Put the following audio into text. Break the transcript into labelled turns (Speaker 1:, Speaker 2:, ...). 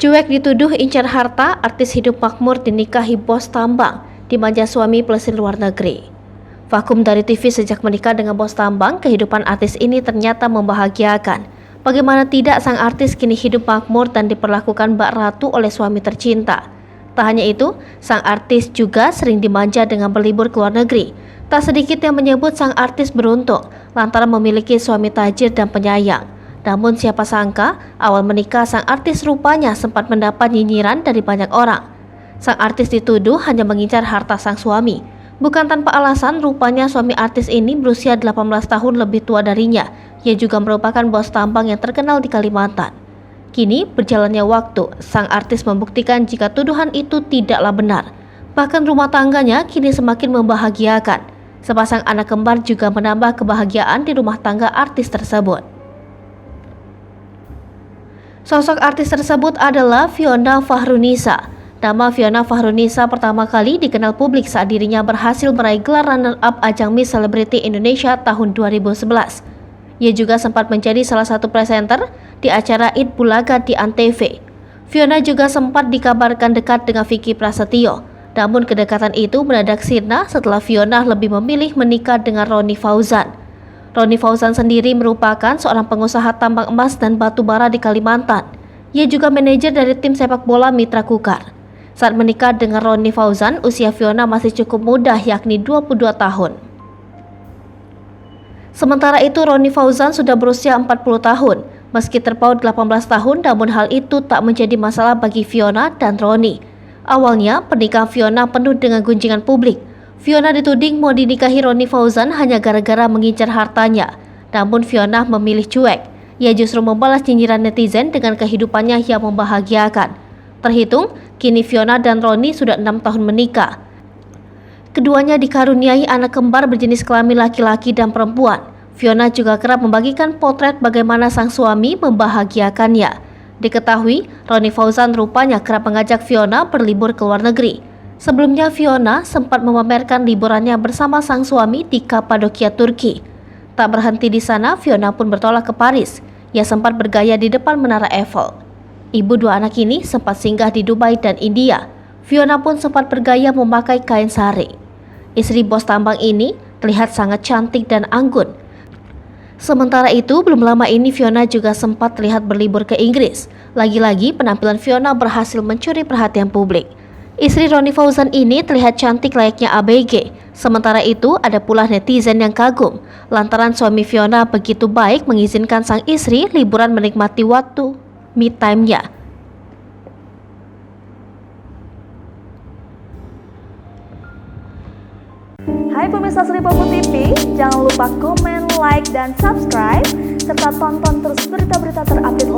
Speaker 1: Cuek dituduh incar harta, artis hidup makmur dinikahi bos tambang, dimanja suami pelesir luar negeri. Vakum dari TV sejak menikah dengan bos tambang, kehidupan artis ini ternyata membahagiakan. Bagaimana tidak, sang artis kini hidup makmur dan diperlakukan bak ratu oleh suami tercinta. Tak hanya itu, sang artis juga sering dimanja dengan berlibur ke luar negeri. Tak sedikit yang menyebut sang artis beruntung lantaran memiliki suami tajir dan penyayang. Namun siapa sangka, awal menikah sang artis rupanya sempat mendapat nyinyiran dari banyak orang. Sang artis dituduh hanya mengincar harta sang suami. Bukan tanpa alasan, rupanya suami artis ini berusia 18 tahun lebih tua darinya. Ia juga merupakan bos tambang yang terkenal di Kalimantan. Kini, berjalannya waktu, sang artis membuktikan jika tuduhan itu tidaklah benar. Bahkan rumah tangganya kini semakin membahagiakan. Sepasang anak kembar juga menambah kebahagiaan di rumah tangga artis tersebut. Sosok artis tersebut adalah Fiona Fahrunisa. Nama Fiona Fahrunisa pertama kali dikenal publik saat dirinya berhasil meraih gelar runner-up ajang Miss Celebrity Indonesia tahun 2011. Ia juga sempat menjadi salah satu presenter di acara Eid Bulaga di Antv. Fiona juga sempat dikabarkan dekat dengan Vicky Prasetyo. Namun kedekatan itu mendadak sirna setelah Fiona lebih memilih menikah dengan Ronnie Fauzan. Ronnie Fauzan sendiri merupakan seorang pengusaha tambang emas dan batu bara di Kalimantan. Ia juga manajer dari tim sepak bola Mitra Kukar. Saat menikah dengan Ronnie Fauzan, usia Fiona masih cukup muda, yakni 22 tahun. Sementara itu, Ronnie Fauzan sudah berusia 40 tahun. Meski terpaut 18 tahun, namun hal itu tak menjadi masalah bagi Fiona dan Ronnie. Awalnya, pernikahan Fiona penuh dengan gunjingan publik. Fiona dituding mau dinikahi Ronnie Fauzan hanya gara-gara mengincar hartanya. Namun Fiona memilih cuek. Ia justru membalas nyinyiran netizen dengan kehidupannya yang membahagiakan. Terhitung, kini Fiona dan Ronnie sudah 6 tahun menikah. Keduanya dikaruniai anak kembar berjenis kelamin laki-laki dan perempuan. Fiona juga kerap membagikan potret bagaimana sang suami membahagiakannya. Diketahui, Ronnie Fauzan rupanya kerap mengajak Fiona berlibur ke luar negeri. Sebelumnya Fiona sempat memamerkan liburannya bersama sang suami di Kapadokia, Turki. Tak berhenti di sana, Fiona pun bertolak ke Paris. Ia sempat bergaya di depan Menara Eiffel. Ibu dua anak ini sempat singgah di Dubai dan India. Fiona pun sempat bergaya memakai kain sari. Istri bos tambang ini terlihat sangat cantik dan anggun. Sementara itu, belum lama ini Fiona juga sempat terlihat berlibur ke Inggris. Lagi-lagi penampilan Fiona berhasil mencuri perhatian publik. Istri Ronnie Fauzan ini terlihat cantik layaknya ABG. Sementara itu, ada pula netizen yang kagum lantaran suami Fiona begitu baik mengizinkan sang istri liburan menikmati waktu me time-nya.
Speaker 2: Hai pemirsa Sri Popo TV, jangan lupa komen, like, dan subscribe serta tonton terus berita-berita terupdate